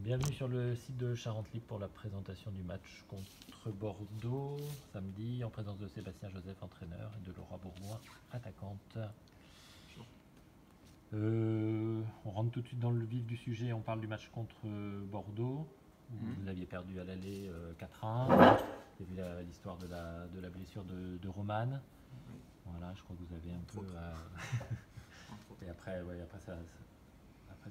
Bienvenue sur le site de Charente Libre pour la présentation du match contre Bordeaux, samedi, en présence de Sébastien Joseph, entraîneur, et de Laura Bourgoin, attaquante. On rentre tout de suite dans le vif du sujet, on parle du match contre Bordeaux. Vous aviez perdu à l'aller 4-1. Il y a vu l'histoire de la blessure de Romane. Oui. Voilà, je crois que vous avez un peu... Et après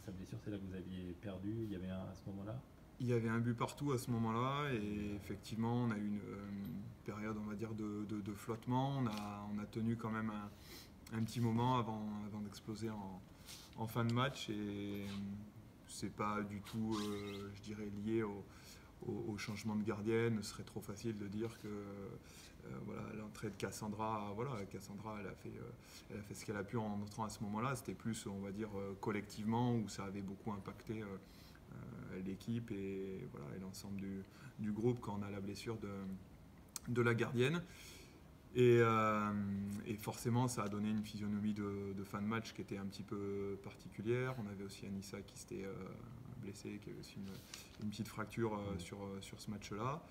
sa blessure, c'est là que vous aviez perdu. Il y avait à ce moment-là. Il y avait un but partout à ce moment-là et effectivement on a eu une période, on va dire, de flottement. On a tenu quand même un petit moment avant d'exploser en fin de match et c'est pas du tout, je dirais, lié au changement de gardienne. Ce serait trop facile de dire que voilà, l'entrée de Cassandra, Cassandra elle a fait ce qu'elle a pu en entrant à ce moment-là. C'était plus, on va dire, collectivement où ça avait beaucoup impacté l'équipe et l'ensemble du groupe quand on a la blessure de la gardienne. Et forcément, ça a donné une physionomie de fin de match qui était un petit peu particulière. On avait aussi Anissa qui s'était blessée, qui avait aussi une petite fracture sur ce match-là.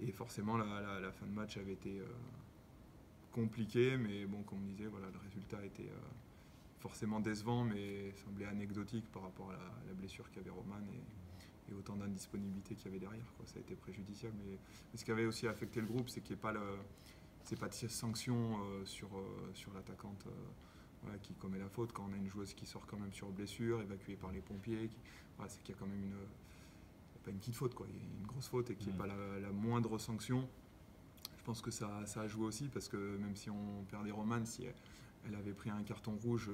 Et forcément, la fin de match avait été compliquée, mais bon, comme on disait, voilà, le résultat était forcément décevant, mais semblait anecdotique par rapport à la blessure qu'avait Romane et autant d'indisponibilité qu'il y avait derrière, quoi. Ça a été préjudiciable. Mais ce qui avait aussi affecté le groupe, c'est qu'il n'y ait pas de sanction sur l'attaquante qui commet la faute quand on a une joueuse qui sort quand même sur blessure, évacuée par les pompiers. C'est qu'il y a quand même pas une petite faute, quoi. Il y a une grosse faute et qu'il n'y ait pas la moindre sanction. Je pense que ça a joué aussi parce que même si on perdait Romane, si elle avait pris un carton rouge,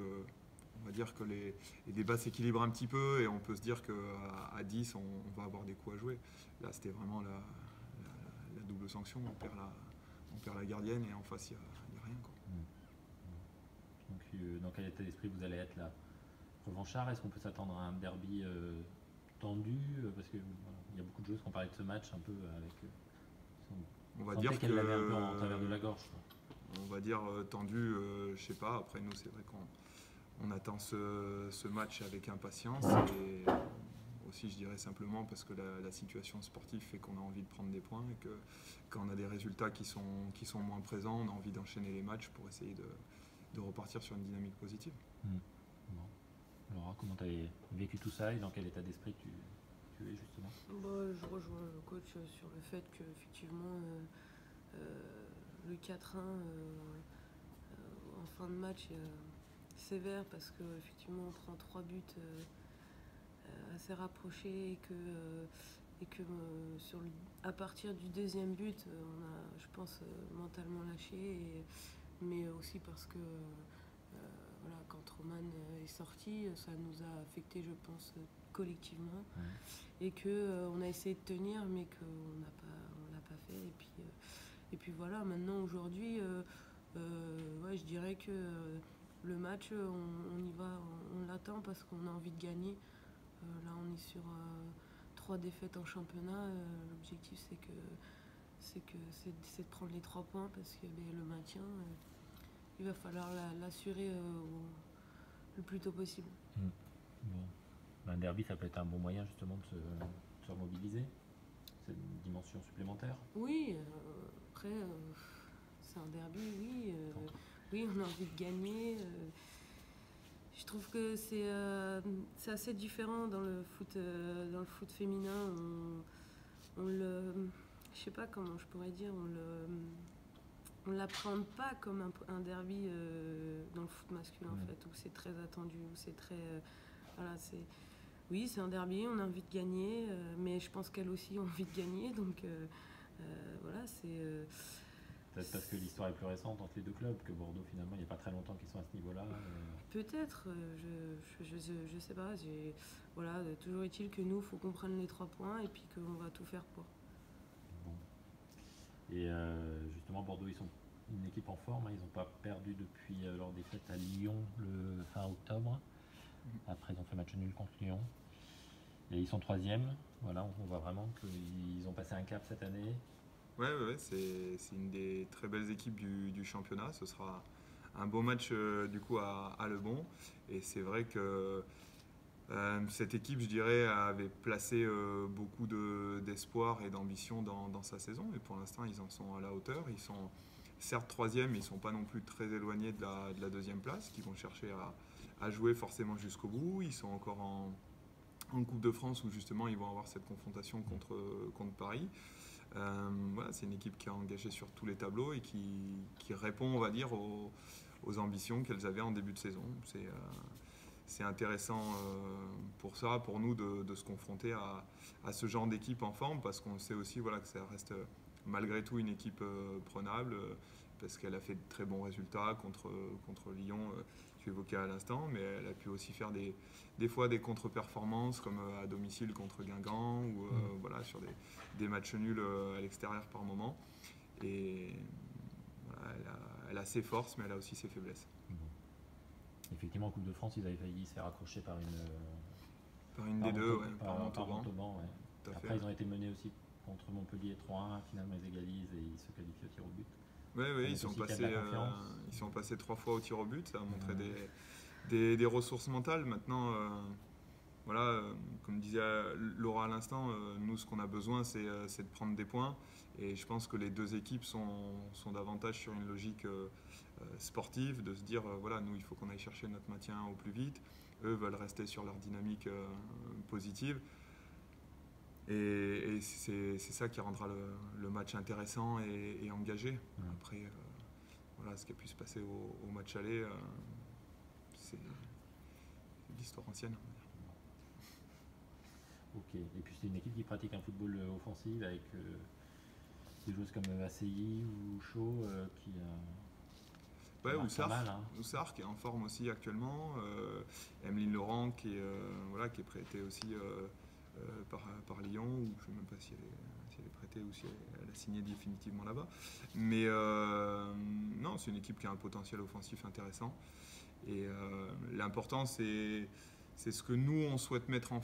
on va dire que les débats s'équilibrent un petit peu et on peut se dire qu'à 10, on va avoir des coups à jouer. Là, c'était vraiment la double sanction. On perd la gardienne et en face, il n'y a rien, quoi. Donc, dans quel état d'esprit vous allez être là, revanchard? Est-ce qu'on peut s'attendre à un derby tendu? Parce qu'il y a beaucoup de joueurs qui ont parlé de ce match un peu avec... On va dire qu'elle l'avait un peu en travers de la gorge. On va dire tendu, je sais pas. Après, nous, c'est vrai qu'on attend ce match avec impatience et aussi, je dirais simplement parce que la situation sportive fait qu'on a envie de prendre des points et que quand on a des résultats qui sont moins présents, on a envie d'enchaîner les matchs pour essayer de repartir sur une dynamique positive. Bon. Laura, comment tu as vécu tout ça et dans quel état d'esprit tu es justement? Je rejoins le coach sur le fait qu'effectivement le 4-1 en fin de match est sévère parce qu'effectivement on prend 3 buts assez rapprochés et que à partir du deuxième but on a, je pense, mentalement lâché, mais aussi parce que quand Romane est sorti, ça nous a affecté, je pense, collectivement, et qu'on a essayé de tenir mais qu'on l'a pas fait et puis voilà. Maintenant, aujourd'hui, je dirais que le match, on y va, on l'attend parce qu'on a envie de gagner. Là, on est sur 3 défaites en championnat. L'objectif, c'est de prendre les 3 points parce que le maintien, il va falloir l'assurer le plus tôt possible. Bon. Un derby, ça peut être un bon moyen justement de se remobiliser. C'est une dimension supplémentaire. Oui, après, c'est un derby, oui. Oui, on a envie de gagner. Je trouve que c'est assez différent dans le foot féminin. Je sais pas comment je pourrais dire, on l'appréhende pas comme un derby dans le foot masculin, en fait, où c'est très attendu, où c'est très oui, c'est un derby, on a envie de gagner, mais je pense qu'elles aussi ont envie de gagner, donc c'est peut-être parce que l'histoire est plus récente entre les deux clubs, que Bordeaux, finalement, il n'y a pas très longtemps qu'ils sont à ce niveau-là. Peut-être, je sais pas. Toujours est-il que nous, il faut qu'on prenne les 3 points et puis qu'on va tout faire pour. Bon. Et justement, Bordeaux, ils sont une équipe en forme. Ils n'ont pas perdu depuis leur défaite à Lyon le fin octobre. Après, ils ont fait match nul contre Lyon. Et ils sont 3e. Voilà, on voit vraiment qu'ils ont passé un cap cette année. Ouais, c'est une des très belles équipes du championnat. Ce sera un beau match du coup à Le Bon. Et c'est vrai que Cette équipe, je dirais, avait placé beaucoup d'espoir et d'ambition dans sa saison. Et pour l'instant, ils en sont à la hauteur. Ils sont certes troisième, mais ils ne sont pas non plus très éloignés de la deuxième place, qu'ils vont chercher à jouer forcément jusqu'au bout. Ils sont encore en Coupe de France où justement ils vont avoir cette confrontation contre Paris. Voilà, c'est une équipe qui est engagée sur tous les tableaux et qui répond, on va dire, aux ambitions qu'elles avaient en début de saison. C'est intéressant pour nous de se confronter à ce genre d'équipe en forme, parce qu'on sait aussi, voilà, que ça reste malgré tout une équipe prenable, parce qu'elle a fait de très bons résultats contre Lyon, tu évoquais à l'instant, mais elle a pu aussi faire des fois des contre-performances, comme à domicile contre Guingamp, ou voilà, sur des matchs nuls à l'extérieur par moment. Et voilà, elle a ses forces, mais elle a aussi ses faiblesses. Effectivement, en Coupe de France, ils avaient failli se faire accrocher par une des deux, par Montauban. Montauban, ouais. Après, ils ont été menés aussi contre Montpellier 3-1. Finalement, ils égalisent et ils se qualifient au tir au but. Oui, ils sont passés 3 fois au tir au but. Ça a montré des ressources mentales. Maintenant, voilà, comme disait Laura à l'instant, nous, ce qu'on a besoin, c'est de prendre des points. Et je pense que les deux équipes sont davantage sur une logique sportive, de se dire, voilà, nous, il faut qu'on aille chercher notre maintien au plus vite. Eux veulent rester sur leur dynamique positive. Et c'est ça qui rendra le match intéressant et engagé. Après, voilà, ce qui a pu se passer au match aller, c'est l'histoire ancienne. Ok, et puis c'est une équipe qui pratique un football offensif avec des joueuses comme ACI ou Shaw qui Oussard qui est en forme aussi actuellement, Emeline Laurent qui est prêtée aussi par Lyon, ou je ne sais même pas si elle est prêtée ou si elle a signé définitivement là-bas. Mais non, c'est une équipe qui a un potentiel offensif intéressant. Et l'important, c'est ce que nous, on souhaite mettre en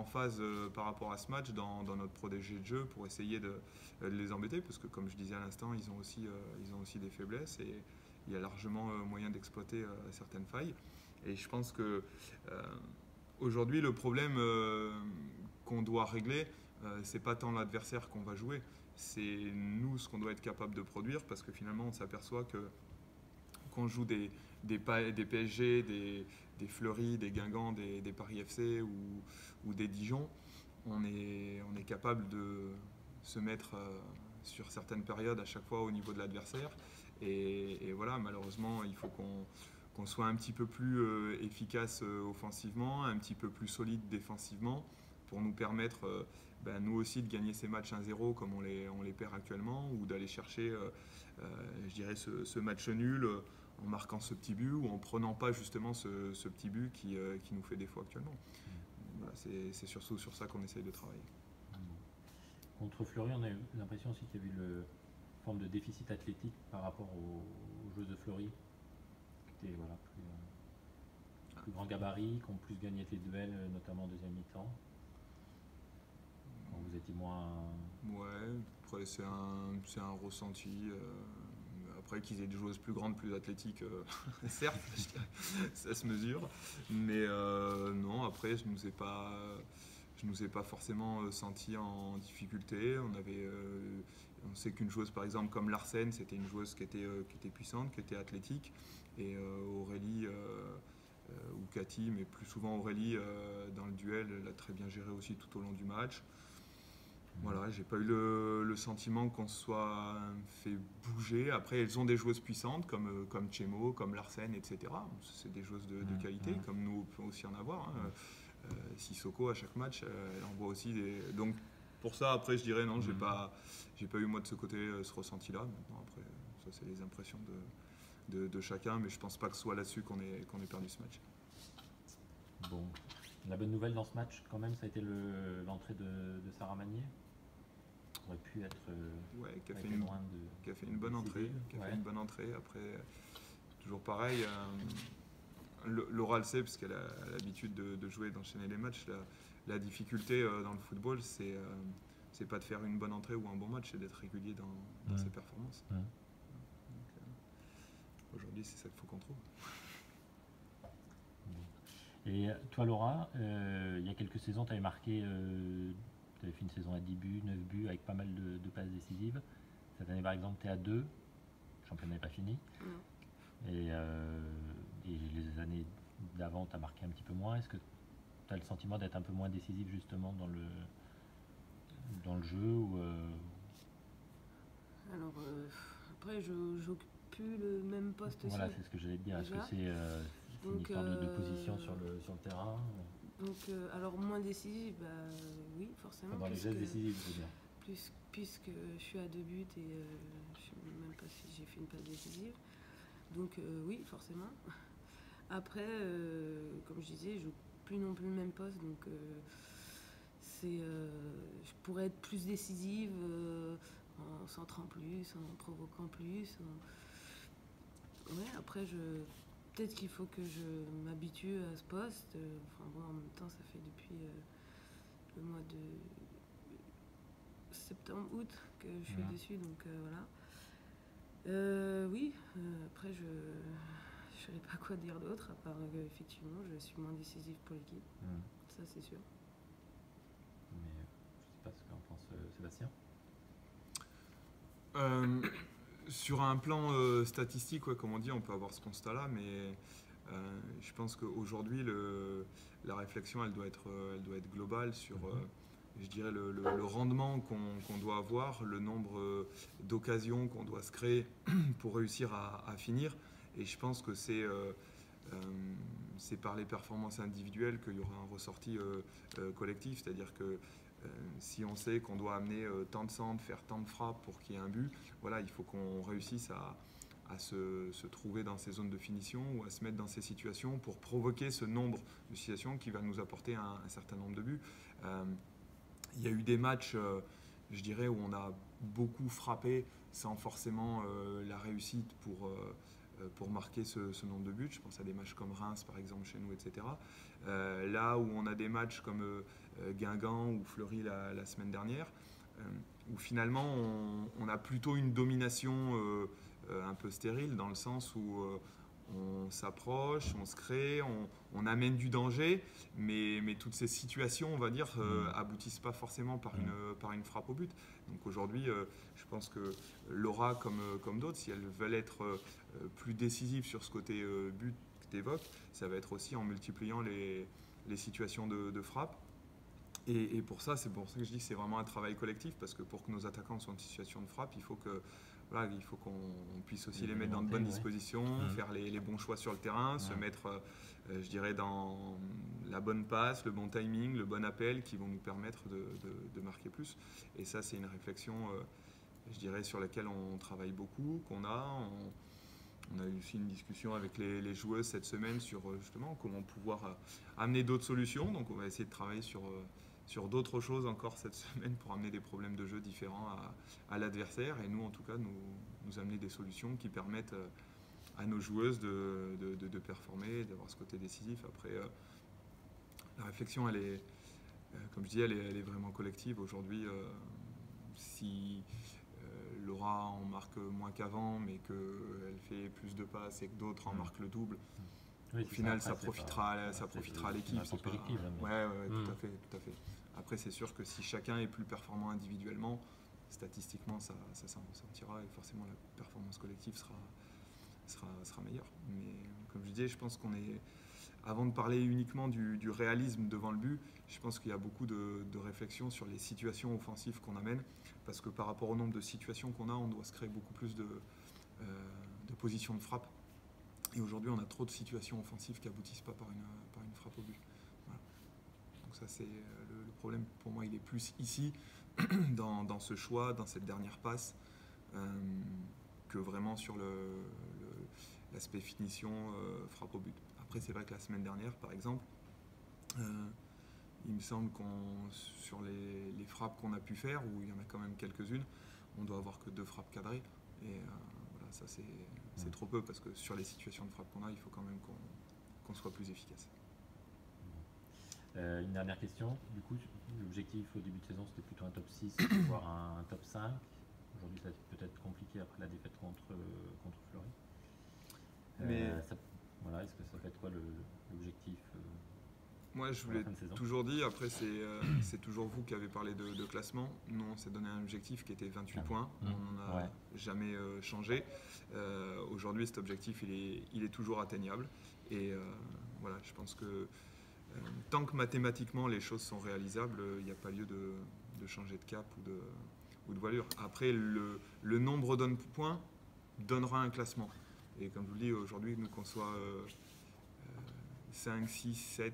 phase par rapport à ce match dans notre projet de jeu, pour essayer de les embêter, parce que comme je disais à l'instant, ils ont aussi des faiblesses et il y a largement moyen d'exploiter certaines failles. Et je pense que aujourd'hui, le problème qu'on doit régler, c'est pas tant l'adversaire qu'on va jouer, c'est nous ce qu'on doit être capable de produire, parce que finalement on s'aperçoit qu'on joue des PSG, des Fleury, des Guingamp, des Paris FC ou des Dijon, on est capable de se mettre sur certaines périodes à chaque fois au niveau de l'adversaire. Et voilà, malheureusement, il faut qu'on soit un petit peu plus efficace offensivement, un petit peu plus solide défensivement, pour nous permettre nous aussi de gagner ces matchs 1-0 comme on les perd actuellement, ou d'aller chercher je dirais ce match nul en marquant ce petit but, ou en prenant pas justement ce petit but qui nous fait défaut actuellement. Voilà, c'est surtout sur ça qu'on essaye de travailler. Contre Fleury, on a eu l'impression aussi qu'il y a eu une forme de déficit athlétique par rapport aux joueuses de Fleury, qui étaient plus grand gabarit, qui ont plus gagné les duels, notamment en deuxième mi-temps. Vous étiez moins... Ouais, après c'est un ressenti. Après qu'ils aient des joueuses plus grandes, plus athlétiques, certes, ça se mesure. Mais non, après je nous ai pas forcément senti en difficulté. On sait qu'une joueuse par exemple comme Larsen, c'était une joueuse qui était puissante, qui était athlétique. Et Aurélie ou Cathy, mais plus souvent Aurélie dans le duel, elle a très bien géré aussi tout au long du match. Voilà, j'ai pas eu le sentiment qu'on se soit fait bouger. Après, elles ont des joueuses puissantes comme Chemo, comme Larsen, etc. C'est des joueuses de qualité, comme nous on peut aussi en avoir. Sissoko, à chaque match, elle envoie aussi des... Donc pour ça, après, je dirais non, j'ai pas eu moi de ce côté ce ressenti-là. Maintenant, après, ça c'est les impressions de chacun, mais je pense pas que ce soit là-dessus qu'on ait perdu ce match. Bon, la bonne nouvelle dans ce match, quand même, ça a été l'entrée de Sarah Magnier. Aurait pu être qui a fait une bonne entrée. Fait une bonne entrée. Après, toujours pareil, Laura le sait, parce qu'elle a l'habitude de jouer, d'enchaîner les matchs. La difficulté dans le football, c'est pas de faire une bonne entrée ou un bon match, c'est d'être régulier dans ses performances. Donc, aujourd'hui, c'est ça qu'il faut qu'on trouve. Et toi, Laura, il y a quelques saisons, tu avais marqué, tu avais fait une saison à 10 buts, 9 buts, avec pas mal de passes décisives. Cette année, par exemple, tu es à 2, le championnat n'est pas fini. Non. Et les années d'avant, tu as marqué un petit peu moins. Est-ce que tu as le sentiment d'être un peu moins décisif, justement, dans le jeu Alors, après, je n'occupe plus le même poste Voilà, aussi. c'est ce que j'allais te dire. Est-ce que Déjà. c'est une Donc, histoire de position sur le terrain Donc, alors moins décisif, bah oui, forcément. dans les gestes décisifs, je veux dire. Puisque je suis à 2 buts et je sais même pas si j'ai fait une passe décisive. Donc oui, forcément. Après, comme je disais, je joue plus non plus le même poste, donc je pourrais être plus décisive en centrant plus, en provoquant plus. Ouais, après, peut-être qu'il faut que je m'habitue à ce poste. Enfin bon, en même temps, ça fait depuis le mois de septembre-août que je suis dessus, donc voilà. Oui, après je ne savais pas quoi dire d'autre, à part effectivement je suis moins décisive pour l'équipe, ça c'est sûr. Mais je ne sais pas ce qu'en pense Sébastien. Sur un plan statistique, ouais, comme on dit, on peut avoir ce constat-là, mais je pense qu'aujourd'hui, la réflexion, elle doit être globale sur, je dirais, le rendement qu'on doit avoir, le nombre d'occasions qu'on doit se créer pour réussir à finir. Et je pense que c'est par les performances individuelles qu'il y aura un ressorti collectif, c'est-à-dire que si on sait qu'on doit amener tant de centres, faire tant de frappes pour qu'il y ait un but, voilà, il faut qu'on réussisse à se trouver dans ces zones de finition ou à se mettre dans ces situations pour provoquer ce nombre de situations qui va nous apporter un certain nombre de buts. Il y a eu des matchs, je dirais, où on a beaucoup frappé sans forcément la réussite pour marquer ce nombre de buts. Je pense à des matchs comme Reims, par exemple, chez nous, etc. Là où on a des matchs comme Guingamp ou Fleury la semaine dernière, où finalement on a plutôt une domination un peu stérile, dans le sens où on s'approche, on se crée, on amène du danger, mais toutes ces situations, on va dire, aboutissent pas forcément par une frappe au but. Donc aujourd'hui, je pense que Laura, comme d'autres, si elles veulent être plus décisives sur ce côté but que tu évoques, ça va être aussi en multipliant les situations de frappe. Et pour ça, c'est pour ça que je dis que c'est vraiment un travail collectif, parce que pour que nos attaquants soient en situation de frappe, il faut qu'on puisse aussi les mettre dans de bonnes dispositions, faire les bons choix sur le terrain, se mettre, je dirais, dans la bonne passe, le bon timing, le bon appel qui vont nous permettre de marquer plus. Et ça, c'est une réflexion, je dirais, sur laquelle on travaille beaucoup, qu'on a. On a eu aussi une discussion avec les joueuses cette semaine sur justement comment pouvoir amener d'autres solutions. Donc on va essayer de travailler sur d'autres choses encore cette semaine pour amener des problèmes de jeu différents à l'adversaire, et nous en tout cas nous amener des solutions qui permettent à nos joueuses de performer, d'avoir ce côté décisif. Après, la réflexion, elle est, comme je dis, elle est vraiment collective. Aujourd'hui, si Laura en marque moins qu'avant, mais qu'elle fait plus de passes et que d'autres en marquent le double, oui, au final, ça profitera à l'équipe. C'est collective. Ouais, tout à fait. Après, c'est sûr que si chacun est plus performant individuellement, statistiquement, ça s'en ressentira, et forcément la performance collective sera meilleure. Mais comme je disais, je pense qu'on est, avant de parler uniquement du réalisme devant le but, je pense qu'il y a beaucoup de réflexion sur les situations offensives qu'on amène, parce que par rapport au nombre de situations qu'on a, on doit se créer beaucoup plus de positions de frappe. Et aujourd'hui, on a trop de situations offensives qui aboutissent pas par une frappe au but. Voilà. Donc ça, c'est le problème. Pour moi, il est plus ici, dans ce choix, dans cette dernière passe, que vraiment sur l'aspect finition, frappe au but. Après, c'est vrai que la semaine dernière, par exemple, il me semble sur les frappes qu'on a pu faire, où il y en a quand même quelques-unes, on doit avoir que 2 frappes cadrées. Et voilà, ça c'est trop peu, parce que sur les situations de frappe qu'on a, il faut quand même qu'on soit plus efficace. Une dernière question. Du coup, l'objectif au début de saison, c'était plutôt un top 6, voire un top 5. Aujourd'hui, ça peut être compliqué après la défaite contre Fleury. Mais Voilà, est-ce que ça peut être quoi l'objectif Moi, je pour la vous fin l'ai de saison? toujours dit, après, c'est toujours vous qui avez parlé de classement. Nous, on s'est donné un objectif qui était 28 points. On n'en a Ouais. jamais changé. Aujourd'hui, cet objectif, il est toujours atteignable. Et voilà, je pense que tant que mathématiquement les choses sont réalisables, il n'y a pas lieu de changer de cap ou de voilure. Après, le nombre de points donnera un classement. Et comme je vous le dis, aujourd'hui, nous qu'on soit 5, 6, 7,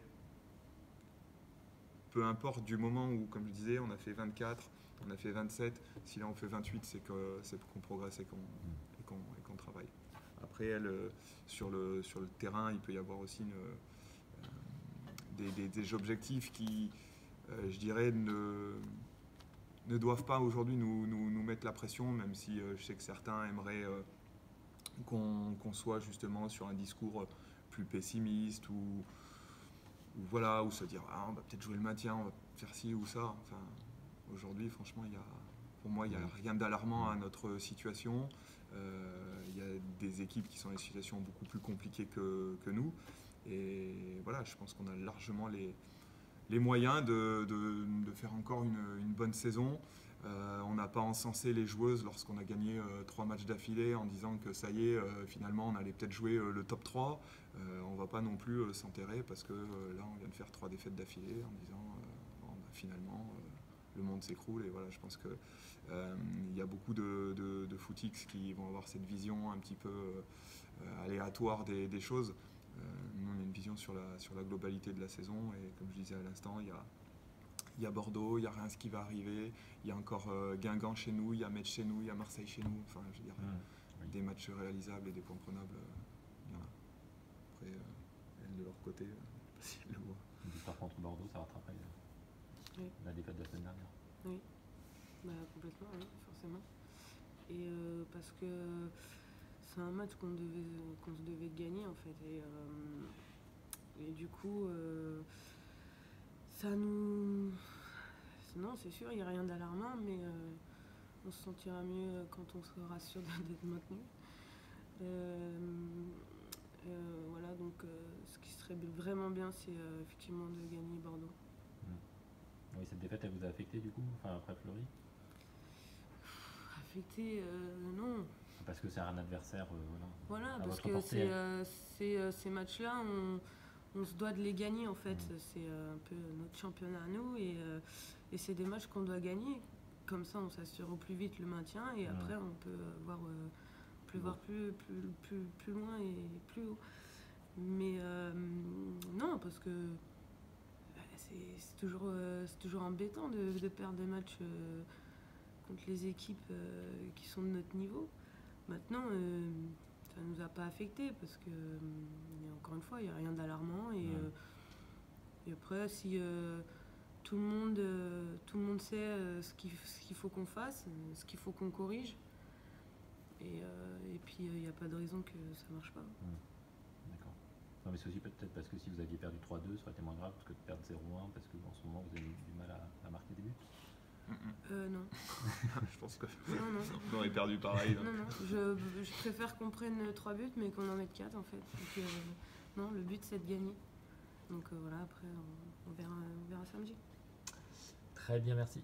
peu importe du moment où, comme je disais, on a fait 24, on a fait 27, si là on fait 28, c'est qu'on progresse et qu'on travaille. Après, sur le terrain, il peut y avoir aussi des objectifs qui, je dirais, ne doivent pas aujourd'hui nous mettre la pression, même si je sais que certains aimeraient qu'on soit justement sur un discours plus pessimiste ou voilà, ou se dire on va peut-être jouer le maintien, on va faire ci ou ça. Enfin, aujourd'hui, franchement, pour moi, il n'y a rien d'alarmant à notre situation. Il y a des équipes qui sont dans des situations beaucoup plus compliquées que nous. Et voilà, je pense qu'on a largement les moyens de faire encore une bonne saison. On n'a pas encensé les joueuses lorsqu'on a gagné 3 matchs d'affilée en disant que ça y est, finalement on allait peut-être jouer le top 3. On ne va pas non plus s'enterrer parce que là on vient de faire 3 défaites d'affilée en disant bon, bah, finalement le monde s'écroule. Et voilà, je pense que il y a beaucoup de footix qui vont avoir cette vision un petit peu aléatoire des choses. Nous on a une vision sur la globalité de la saison et comme je disais à l'instant, il y a Bordeaux, il y a Reims qui va arriver, il y a encore Guingamp chez nous, il y a Metz chez nous, il y a Marseille chez nous. Enfin, je veux dire, Oui. des matchs réalisables et des points prenables, il y en a. Après, elles de leur côté, si elles le voient. Une victoire contre Bordeaux, ça rattraperait Oui. la défaite de la semaine dernière. Oui, bah, complètement, oui, forcément. Et parce que c'est un match qu'on se devait gagner en fait. Et du coup, ça nous. Non, c'est sûr, il n'y a rien d'alarmant, mais on se sentira mieux quand on sera sûr d'être maintenu. Voilà, donc ce qui serait vraiment bien, c'est effectivement de gagner Bordeaux. Oui, cette défaite, elle vous a affecté du coup, enfin après Fleury? Affecté, non. Parce que c'est un adversaire, Voilà, à parce votre que portée. ces matchs-là, on se doit de les gagner en fait. C'est un peu notre championnat à nous et c'est des matchs qu'on doit gagner. Comme ça, on s'assure au plus vite le maintien et après, on peut voir plus loin et plus haut. Mais non, parce que c'est toujours embêtant de perdre des matchs contre les équipes qui sont de notre niveau. Maintenant, ça ne nous a pas affecté parce que, encore une fois, il n'y a rien d'alarmant. Et après, si tout le monde sait ce qu'il faut qu'on fasse, ce qu'il faut qu'on corrige, et puis il n'y a pas de raison que ça ne marche pas. D'accord. Non, mais c'est aussi peut-être parce que si vous aviez perdu 3-2, ça aurait été moins grave que de perdre 0-1, parce qu'en ce moment, vous avez du mal à marquer des buts. Non. Je pense que Non. on aurait perdu pareil. Donc. Non. Je préfère qu'on prenne 3 buts, mais qu'on en mette 4 en fait. Donc, non, le but c'est de gagner. Donc voilà, après on verra samedi. Très bien, merci.